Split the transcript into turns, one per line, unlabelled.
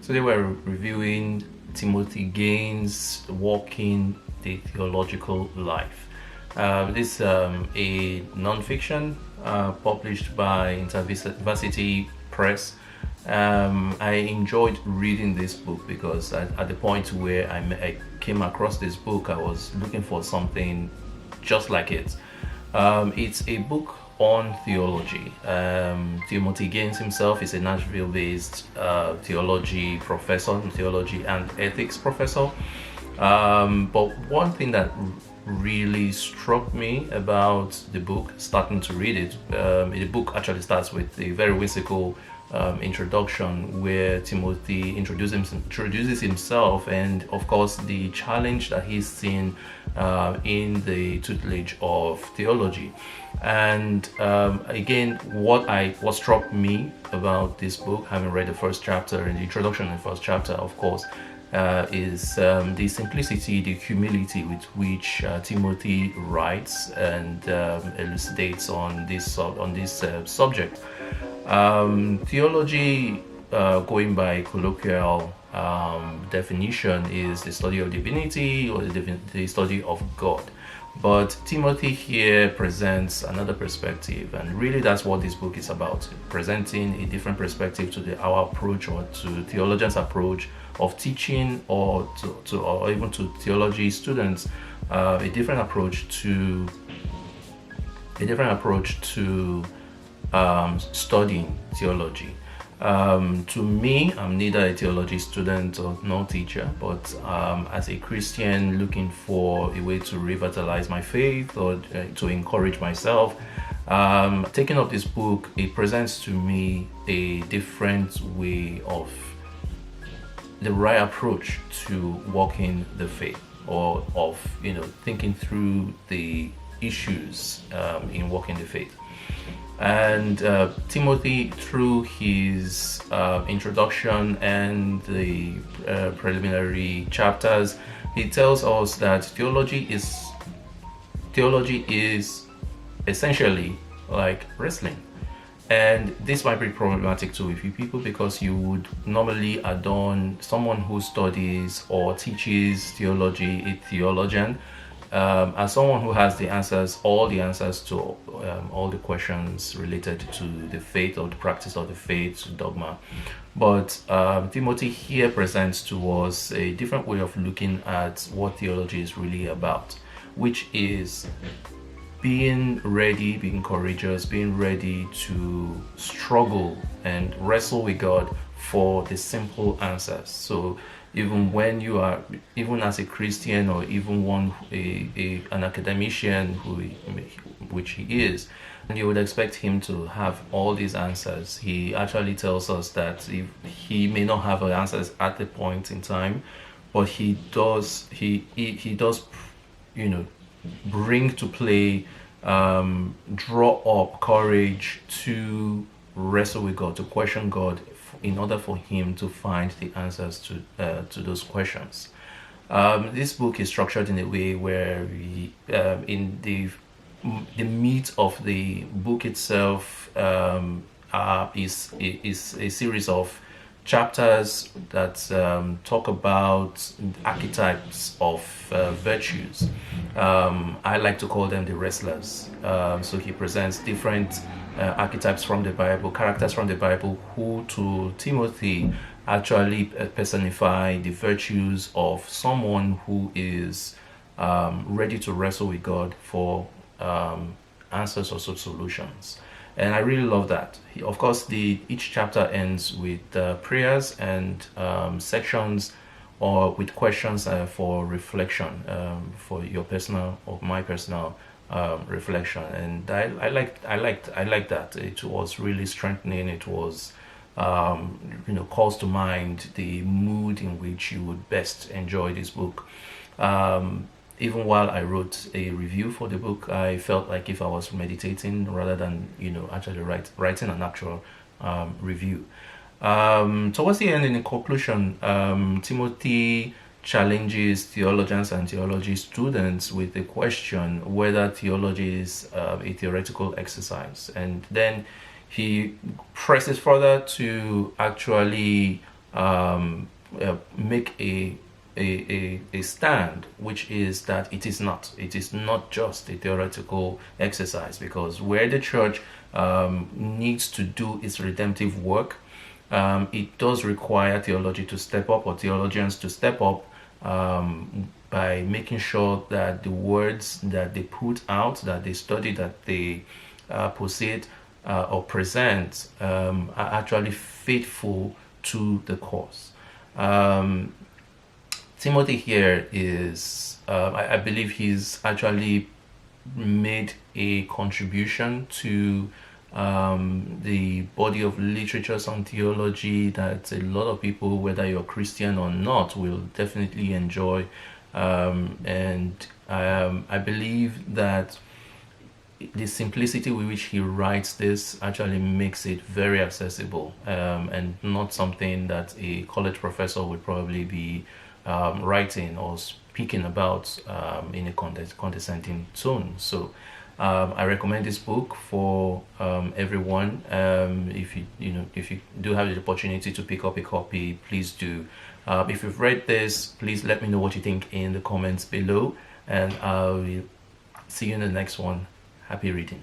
Today we're reviewing Timothy Gaines' Walking the Theological Life. This is a non-fiction published by InterVarsity Press. I enjoyed reading this book because at the point where I came across this book, I was looking for something just like it. It's a book on theology. Timothy Gaines himself is a Nashville-based theology professor, theology and ethics professor. But one thing that really struck me about the book, starting to read it, the book actually starts with a very whimsical introduction where Timothy introduces himself, and of course the challenge that he's seen in the tutelage of theology. And again, what struck me about this book, having read the first chapter and the introduction in the first chapter, of course, is the simplicity, the humility with which Timothy writes and elucidates on this subject. Theology, going by colloquial definition, is the study of divinity or the study of God. But Timothy here presents another perspective, and really that's what this book is about, presenting a different perspective to our approach, or to theologians' approach of teaching, or or even to theology students, a different approach to studying theology. To me, I'm neither a theology student nor teacher, but as a Christian looking for a way to revitalize my faith or to encourage myself, taking up this book, it presents to me a different way of the right approach to walking the faith, or of thinking through the issues in walking the faith. And Timothy, through his introduction and the preliminary chapters, he tells us that theology is essentially like wrestling. And this might be problematic to a few people, because you would normally adorn someone who studies or teaches theology, a theologian, as someone who has all the answers to all the questions related to the faith or the practice of the faith, dogma. But Timothy here presents to us a different way of looking at what theology is really about, which is being courageous, being ready to struggle and wrestle with God for the simple answers. So even as a Christian, or even an academician, which he is, and you would expect him to have all these answers, he actually tells us that if he may not have the answers at the point in time, but he does bring to play, draw up courage to wrestle with God, to question God, in order for him to find the answers to those questions. This book is structured in a way where in the meat of the book itself is a series of chapters that talk about archetypes of virtues. I like to call them the wrestlers. So he presents different archetypes from the Bible, characters from the Bible, who to Timothy actually personify the virtues of someone who is ready to wrestle with God for answers or solutions. And I really love that. Of course, each chapter ends with prayers and sections, or with questions for reflection, for your personal or my personal reflection. And I like that. It was really strengthening. It was calls to mind the mood in which you would best enjoy this book. Even while I wrote a review for the book, I felt like if I was meditating rather than actually writing an actual review. Towards the end, in the conclusion, Timothy challenges theologians and theology students with the question whether theology is a theoretical exercise, and then he presses further to actually make a stand, which is that it is not just a theoretical exercise, because where the church needs to do its redemptive work, it does require theology to step up, or theologians to step up, by making sure that the words that they put out, that they study, that they posit or present, are actually faithful to the cause. Timothy here is, I believe he's actually made a contribution to the body of literatures on theology that a lot of people, whether you're Christian or not, will definitely enjoy. And I believe that the simplicity with which he writes this actually makes it very accessible, and not something that a college professor would probably be writing or speaking about in a condescending tone. So I recommend this book for everyone. If you do have the opportunity to pick up a copy, please do. If you've read this, please let me know what you think in the comments below, and I'll see you in the next one. Happy reading.